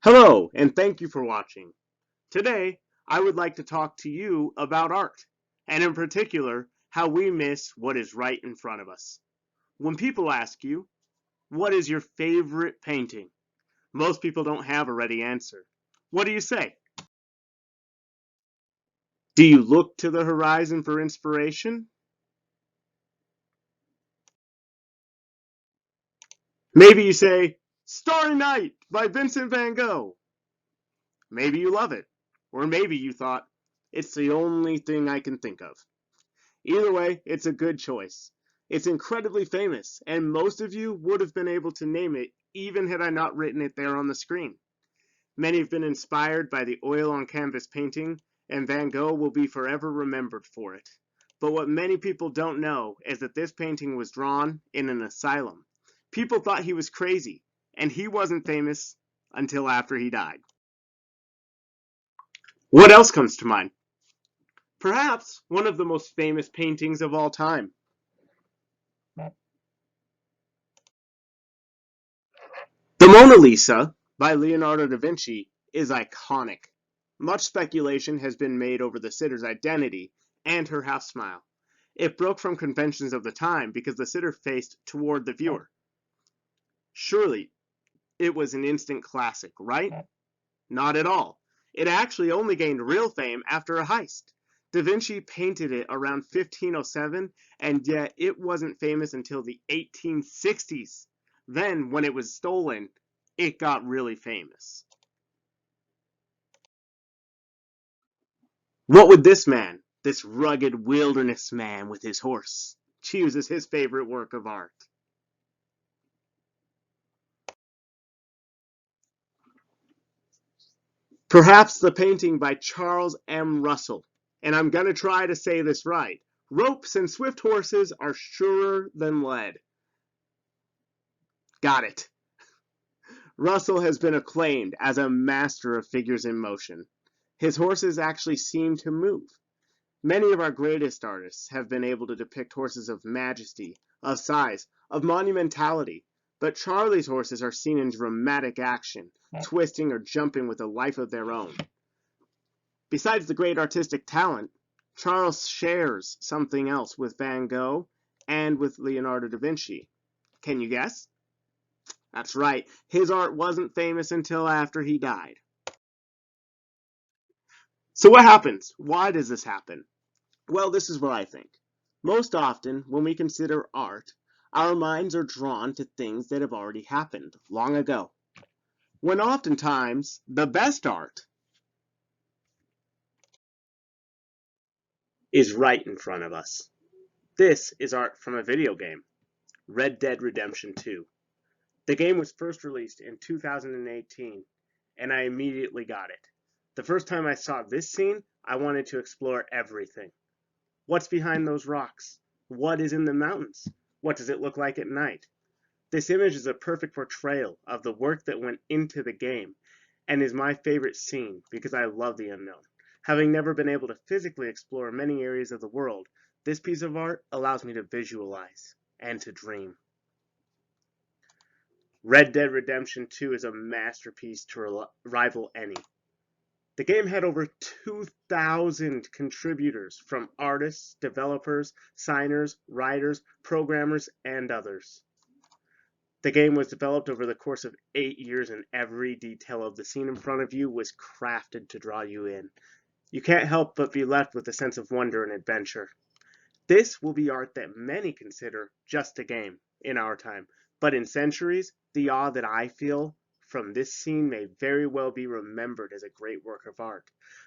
Hello, and thank you for watching. Today, I would like to talk to you about art, and in particular, how we miss what is right in front of us. When people ask you, what is your favorite painting? Most people don't have a ready answer. What do you say? Do you look to the horizon for inspiration? Maybe you say, Starry Night by Vincent van Gogh. Maybe you love it. Or maybe you thought, it's the only thing I can think of. Either way, it's a good choice. It's incredibly famous, and most of you would have been able to name it even had I not written it there on the screen. Many have been inspired by the oil on canvas painting, and Van Gogh will be forever remembered for it. But what many people don't know is that this painting was drawn in an asylum. People thought he was crazy, and he wasn't famous until after he died. What else comes to mind? Perhaps one of the most famous paintings of all time. The Mona Lisa by Leonardo da Vinci is iconic. Much speculation has been made over the sitter's identity and her half smile. It broke from conventions of the time because the sitter faced toward the viewer. Surely it was an instant classic, right? Not at all. It actually only gained real fame after a heist. Da Vinci painted it around 1507, and yet it wasn't famous until the 1860s. Then, when it was stolen, it got really famous. What would this man, this rugged wilderness man with his horse, choose as his favorite work of art? Perhaps the painting by Charles M. Russell, and I'm gonna try to say this right. Ropes and swift horses are surer than lead. Got it. Russell has been acclaimed as a master of figures in motion. His horses actually seem to move. Many of our greatest artists have been able to depict horses of majesty, of size, of monumentality, but Charlie's horses are seen in dramatic action, twisting or jumping with a life of their own. Besides the great artistic talent, Charles shares something else with Van Gogh and with Leonardo da Vinci. Can you guess? That's right, his art wasn't famous until after he died. So what happens? Why does this happen? Well, this is what I think. Most often, when we consider art, our minds are drawn to things that have already happened long ago, when oftentimes the best art is right in front of us. This is art from a video game, Red Dead Redemption 2. The game was first released in 2018, and I immediately got it. The first time I saw this scene, I wanted to explore everything. What's behind those rocks? What is in the mountains? What does it look like at night? This image is a perfect portrayal of the work that went into the game and is my favorite scene because I love the unknown. Having never been able to physically explore many areas of the world, this piece of art allows me to visualize and to dream. Red Dead Redemption 2 is a masterpiece to rival any. The game had over 2,000 contributors from artists, developers, signers, writers, programmers, and others. The game was developed over the course of 8 years, and every detail of the scene in front of you was crafted to draw you in. You can't help but be left with a sense of wonder and adventure. This will be art that many consider just a game in our time, but in centuries, the awe that I feel from this scene may very well be remembered as a great work of art.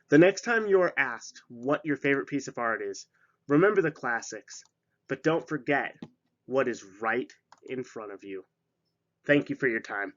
The next time you are asked what your favorite piece of art is, remember the classics, but don't forget what is right in front of you. Thank you for your time.